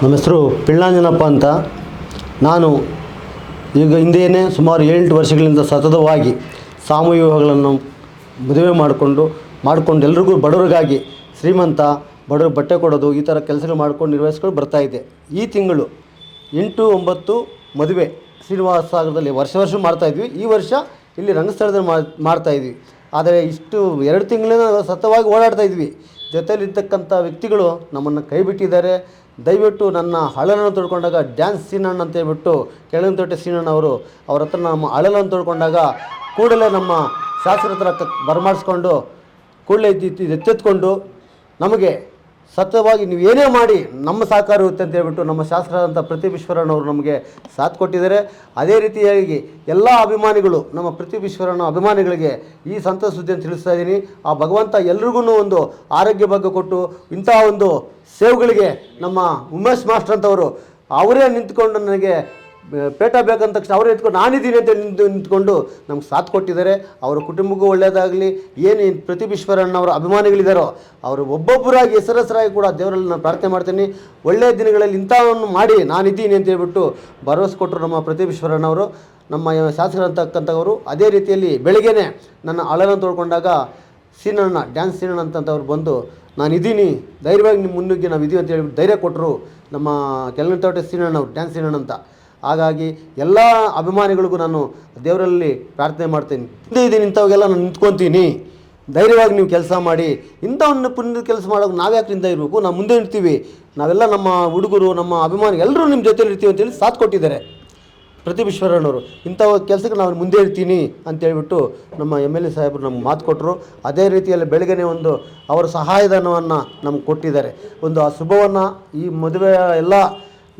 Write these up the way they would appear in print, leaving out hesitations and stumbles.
ನಮ್ಮ ಹೆಸರು ಪಿಳ್ಳಾಂಜನಪ್ಪ ಅಂತ. ನಾನು ಈಗ ಹಿಂದೆಯೇ ಸುಮಾರು 7 ವರ್ಷಗಳಿಂದ ಸತತವಾಗಿ ಸಾಮೂಹಿಕ ವಿವಾಹಗಳನ್ನು ಮದುವೆ ಮಾಡಿಕೊಂಡು ಎಲ್ರಿಗೂ ಬಡವರಿಗಾಗಿ ಶ್ರೀಮಂತ ಬಡವರು ಬಟ್ಟೆ ಕೊಡೋದು ಈ ಥರ ಕೆಲಸಗಳು ಮಾಡ್ಕೊಂಡು ನಿರ್ವಹಿಸ್ಕೊಂಡು ಬರ್ತಾಯಿದ್ದೆ. ಈ ತಿಂಗಳು 8-9 ಮದುವೆ ಶ್ರೀನಿವಾಸ ಸಾಗರದಲ್ಲಿ ವರ್ಷ ಮಾಡ್ತಾಯಿದ್ವಿ. ಈ ವರ್ಷ ಇಲ್ಲಿ ರಂಗಸ್ಥಳದಲ್ಲಿ ಮಾಡ್ತಾಯಿದ್ವಿ. ಆದರೆ ಇಷ್ಟು 2 ತಿಂಗಳಿಂದ ಸತತವಾಗಿ ಓಡಾಡ್ತಾಯಿದ್ವಿ. ಜೊತೆಯಲ್ಲಿರ್ತಕ್ಕಂಥ ವ್ಯಕ್ತಿಗಳು ನಮ್ಮನ್ನು ಕೈ ಬಿಟ್ಟಿದ್ದಾರೆ. ದಯವಿಟ್ಟು ನನ್ನ ಅಳಲನ್ನು ತೊಡ್ಕೊಂಡಾಗ ಡ್ಯಾನ್ಸ್ ಸೀನಣ್ಣ ಅಂತ ಹೇಳ್ಬಿಟ್ಟು ಕೆಳಗಂತೋಟೆ ಸೀನಣ್ಣ ಅವ್ರ ಹತ್ರ ನಮ್ಮ ಅಳಲನ್ನು ತೊಡ್ಕೊಂಡಾಗ ಕೂಡಲೇ ನಮ್ಮ ಶಾಸ್ತ್ರ ಹತ್ರ ಬರಮಾಡಿಸ್ಕೊಂಡು ಕೂಡಲೇ ಎಚ್ಚೆತ್ಕೊಂಡು ನಮಗೆ ಸತತವಾಗಿ ನೀವು ಏನೇ ಮಾಡಿ ನಮ್ಮ ಸಹಕಾರ ಇರುತ್ತೆ ಅಂತ ಹೇಳ್ಬಿಟ್ಟು ನಮ್ಮ ಶಾಸ್ತ್ರದಂಥ ಪ್ರದೀಪ್ ಈಶ್ವರಣ್ಣವರು ನಮಗೆ ಸಾಥ್ ಕೊಟ್ಟಿದ್ದಾರೆ. ಅದೇ ರೀತಿಯಾಗಿ ಎಲ್ಲ ಅಭಿಮಾನಿಗಳು ನಮ್ಮ ಪ್ರದೀಪ್ ಈಶ್ವರಣ್ಣ ಅಭಿಮಾನಿಗಳಿಗೆ ಈ ಸಂತಸ ಸುದ್ದಿಯನ್ನು ತಿಳಿಸ್ತಾ ಇದ್ದೀನಿ. ಆ ಭಗವಂತ ಎಲ್ರಿಗೂ ಒಂದು ಆರೋಗ್ಯ ಭಾಗ್ಯ ಕೊಟ್ಟು ಇಂಥ ಒಂದು ಸೇವೆಗಳಿಗೆ ನಮ್ಮ ಉಮೇಶ್ ಮಾಸ್ಟರ್ ಅಂತವರು ಅವರೇ ನಿಂತ್ಕೊಂಡು ನನಗೆ ಪೇಟ ಬೇಕಂದ ತಕ್ಷಣ ಅವರೇ ನಿಂತ್ಕೊಂಡು ನಾನಿದ್ದೀನಿ ಅಂತ ನಿಂತ್ಕೊಂಡು ನಮ್ಗೆ ಸಾಥ್ ಕೊಟ್ಟಿದ್ದಾರೆ. ಅವರ ಕುಟುಂಬಕ್ಕೂ ಒಳ್ಳೆಯದಾಗಲಿ. ಏನು ಪ್ರದೀಪ್ ಈಶ್ವರಣ್ಣವರ ಅಭಿಮಾನಿಗಳಿದ್ದಾರೋ ಅವರು ಒಬ್ಬೊಬ್ಬರಾಗಿ ಹೆಸರಾಗಿ ಕೂಡ ದೇವರಲ್ಲಿ ನಾನು ಪ್ರಾರ್ಥನೆ ಮಾಡ್ತೀನಿ. ಒಳ್ಳೆಯ ದಿನಗಳಲ್ಲಿ ಇಂಥವನ್ನು ಮಾಡಿ ನಾನಿದ್ದೀನಿ ಅಂತ ಹೇಳ್ಬಿಟ್ಟು ಭರವಸೆ ಕೊಟ್ಟರು ನಮ್ಮ ಪ್ರದೀಪ್ ಈಶ್ವರಣ್ಣವರು, ನಮ್ಮ ಶಾಸಕರು ಅಂತಕ್ಕಂಥವರು. ಅದೇ ರೀತಿಯಲ್ಲಿ ಬೆಳಗ್ಗೆನೇ ನನ್ನ ಅಳಲನ್ನು ತೊಳ್ಕೊಂಡಾಗ ಸೀನಣ್ಣ ಡ್ಯಾನ್ಸ್ ಸೀನಣ್ಣ ಅಂತಂಥವ್ರು ಬಂದು ನಾನಿದ್ದೀನಿ ಧೈರ್ಯವಾಗಿ ನಿಮ್ಮ ಮುನ್ನುಗ್ಗಿ ನಾವು ಇದೀವಿ ಅಂತ ಹೇಳ್ಬಿಟ್ಟು ಧೈರ್ಯ ಕೊಟ್ಟರು ನಮ್ಮ ಕೆಳಗಂತೋಟೆ ಸೀನಣ್ಣವ್ರು ಡ್ಯಾನ್ಸ್ ಸೀನಣ್ಣ ಅಂತ. ಹಾಗಾಗಿ ಎಲ್ಲ ಅಭಿಮಾನಿಗಳಿಗೂ ನಾನು ದೇವರಲ್ಲಿ ಪ್ರಾರ್ಥನೆ ಮಾಡ್ತೀನಿ. ಹಿಂದೆ ಇದ್ದೀನಿ ಇಂಥವಾಗೆಲ್ಲ ನಾನು ನಿಂತ್ಕೊತೀನಿ, ಧೈರ್ಯವಾಗಿ ನೀವು ಕೆಲಸ ಮಾಡಿ. ಇಂಥ ಒಂದು ಪುಣ್ಯದ ಕೆಲಸ ಮಾಡೋಕೆ ನಾವ್ಯಾಕೆ ಹಿಂದೆ ಇರಬೇಕು, ನಾವು ಮುಂದೆ ಇರ್ತೀವಿ. ನಾವೆಲ್ಲ ನಮ್ಮ ಹುಡುಗರು ನಮ್ಮ ಅಭಿಮಾನಿ ಎಲ್ಲರೂ ನಿಮ್ಮ ಜೊತೆಲಿ ಇರ್ತೀವಿ ಅಂತೇಳಿ ಸಾಥ್ ಕೊಟ್ಟಿದ್ದಾರೆ ಪ್ರದೀಪ್ ಈಶ್ವರಣ್ಣವರು. ಇಂಥ ಕೆಲಸಕ್ಕೆ ನಾವು ಮುಂದೆ ಇರ್ತೀನಿ ಅಂತೇಳ್ಬಿಟ್ಟು ನಮ್ಮ MLA ಸಾಹೇಬರು ನಮ್ಗೆ ಮಾತು ಕೊಟ್ಟರು. ಅದೇ ರೀತಿಯಲ್ಲಿ ಬೆಳಗ್ಗೆನೇ ಒಂದು ಅವರ ಸಹಾಯಧನವನ್ನು ನಮ್ಗೆ ಕೊಟ್ಟಿದ್ದಾರೆ. ಒಂದು ಆ ಶುಭವನ್ನು ಈ ಮದುವೆಯ ಎಲ್ಲ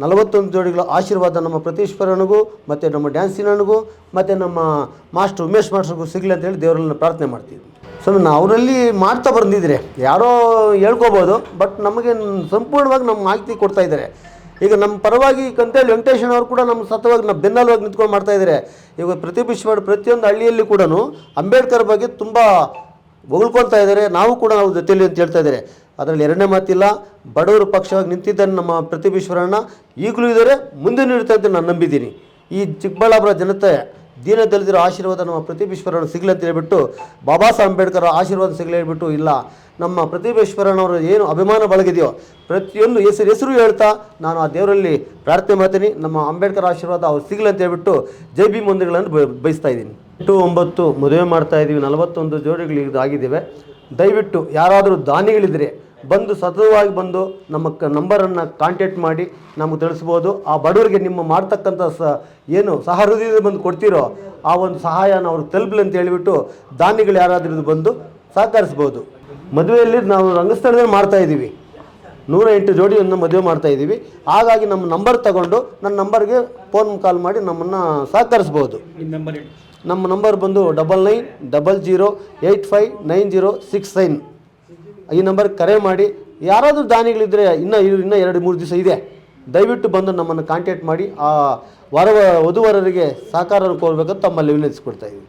41 ಜೋಡಿಗಳ ಆಶೀರ್ವಾದ ನಮ್ಮ ಪ್ರದೀಪ್ ಈಶ್ವರನಿಗೂ ಮತ್ತು ನಮ್ಮ ಡ್ಯಾನ್ಸಿನನಿಗೂ ಮತ್ತು ನಮ್ಮ ಮಾಸ್ಟರ್ ಉಮೇಶ್ ಮಾಸ್ಟರ್ಗೂ ಸಿಗಲಿ ಅಂತೇಳಿ ದೇವರಲ್ಲಿ ಪ್ರಾರ್ಥನೆ ಮಾಡ್ತೀವಿ. ಸೊ ಅವರಲ್ಲಿ ಮಾಡ್ತಾ ಬಂದಿದ್ದಾರೆ, ಯಾರೋ ಹೇಳ್ಕೊಬೋದು, ಬಟ್ ನಮಗೆ ಸಂಪೂರ್ಣವಾಗಿ ನಮ್ಮ ಮಾಹಿತಿ ಕೊಡ್ತಾಯಿದ್ದಾರೆ. ಈಗ ನಮ್ಮ ಪರವಾಗಿ ಕಂತೇಳಿ ವೆಂಕಟೇಶನವರು ಕೂಡ ನಮ್ಮ ಸತತವಾಗಿ ನಮ್ಮ ಬೆನ್ನೆಲುವಾಗಿ ನಿಂತ್ಕೊಂಡು ಮಾಡ್ತಾಯಿದ್ದಾರೆ. ಈಗ ಪ್ರದೀಪ್ ಈಶ್ವರ ಪ್ರತಿಯೊಂದು ಹಳ್ಳಿಯಲ್ಲಿ ಕೂಡ ಅಂಬೇಡ್ಕರ್ ಬಗ್ಗೆ ತುಂಬ ಹೊಗಳ್ಕೊಳ್ತಾ ಇದ್ದಾರೆ. ನಾವು ಕೂಡ ನಾವು ಜೊತೆಯಲ್ಲಿ ಅಂತ ಹೇಳ್ತಾ ಇದ್ದಾರೆ. ಅದರಲ್ಲಿ ಎರಡನೇ ಮಾತಿಲ್ಲ. ಬಡವರು ಪಕ್ಷವಾಗಿ ನಿಂತಿದ್ದಾನೆ ನಮ್ಮ ಪ್ರದೀಪ್ ಈಶ್ವರಣ್ಣ, ಈಗಲೂ ಇದ್ದಾರೆ, ಮುಂದೆ ಇರುತ್ತೆ ಅಂತ ನಾನು ನಂಬಿದ್ದೀನಿ. ಈ ಚಿಕ್ಕಬಳ್ಳಾಪುರ ಜನತೆ ದೀನ ದಲಿತರ ಆಶೀರ್ವಾದ ನಮ್ಮ ಪ್ರದೀಪ್ ಈಶ್ವರಣ್ಣ ಸಿಗಲಿ ಅಂತ ಹೇಳ್ಬಿಟ್ಟು, ಬಾಬಾ ಸಾಹೇಬ್ ಅಂಬೇಡ್ಕರ್ ಆಶೀರ್ವಾದ ಸಿಗಲಿ ಹೇಳ್ಬಿಟ್ಟು, ಇಲ್ಲ ನಮ್ಮ ಪ್ರದೀಪ್ ಈಶ್ವರಣ್ಣವರು ಏನು ಅಭಿಮಾನ ಬಳಗಿದೆಯೋ ಪ್ರತಿಯೊಂದು ಹೆಸರು ಹೇಳ್ತಾ ನಾನು ಆ ದೇವರಲ್ಲಿ ಪ್ರಾರ್ಥನೆ ಮಾಡ್ತೀನಿ. ನಮ್ಮ ಅಂಬೇಡ್ಕರ್ ಆಶೀರ್ವಾದ ಅವ್ರು ಸಿಗಲಿ ಅಂತ ಹೇಳ್ಬಿಟ್ಟು ಜೈ ಭೀಮ್ ವಂದನೆಗಳನ್ನು ಬಯಸ್ತಾ ಇದ್ದೀನಿ. 8-9 ಮದುವೆ ಮಾಡ್ತಾಯಿದ್ದೀವಿ. 41 ಜೋಡಿಗಳು ಇದಾಗಿದ್ದೇವೆ. ದಯವಿಟ್ಟು ಯಾರಾದರೂ ದಾನಿಗಳಿದ್ದರೆ ಬಂದು ಸತತವಾಗಿ ಬಂದು ನಮ್ಮ ನಂಬರನ್ನು ಕಾಂಟ್ಯಾಕ್ಟ್ ಮಾಡಿ ನಮಗೆ ತಿಳಿಸ್ಬೋದು. ಆ ಬಡವರಿಗೆ ನಿಮ್ಮ ಮಾಡ್ತಕ್ಕಂಥ ಏನು ಸಹೃದಯದಿಂದ ಬಂದು ಕೊಡ್ತೀರೋ ಆ ಒಂದು ಸಹಾಯನ ಅವ್ರಿಗೆ ತಲುಪಲಿ ಅಂತ ಹೇಳಿಬಿಟ್ಟು ದಾನಿಗಳು ಯಾರಾದರೂ ಬಂದು ಸಹಕರಿಸ್ಬೋದು. ಮದುವೆಯಲ್ಲಿ ನಾವು ರಂಗಸ್ಥಳದಲ್ಲಿ ಮಾಡ್ತಾಯಿದ್ದೀವಿ. 108 ಜೋಡಿಯನ್ನು ಮದುವೆ ಮಾಡ್ತಾಯಿದ್ದೀವಿ. ಹಾಗಾಗಿ ನಮ್ಮ ನಂಬರ್ ತಗೊಂಡು ನನ್ನ ನಂಬರ್ಗೆ ಫೋನ್ ಕಾಲ್ ಮಾಡಿ ನಮ್ಮನ್ನು ಸಹಕರಿಸ್ಬೋದು. ನಮ್ಮ ನಂಬರ್ ಬಂದು 9900859069. ಈ ನಂಬರ್ಗೆ ಕರೆ ಮಾಡಿ. ಯಾರಾದರೂ ದಾನಿಗಳಿದ್ದರೆ ಇನ್ನೂ 2-3 ದಿವಸ ಇದೆ, ದಯವಿಟ್ಟು ಬಂದು ನಮ್ಮನ್ನು ಕಾಂಟ್ಯಾಕ್ಟ್ ಮಾಡಿ ಆ ವಧುವರರಿಗೆ ಸಹಕಾರವನ್ನು ಕೋರಬೇಕಂತ ತಮ್ಮಲ್ಲಿ ವಿನಂತಿಸ್ಕೊಡ್ತಾ ಇದ್ದೀವಿ.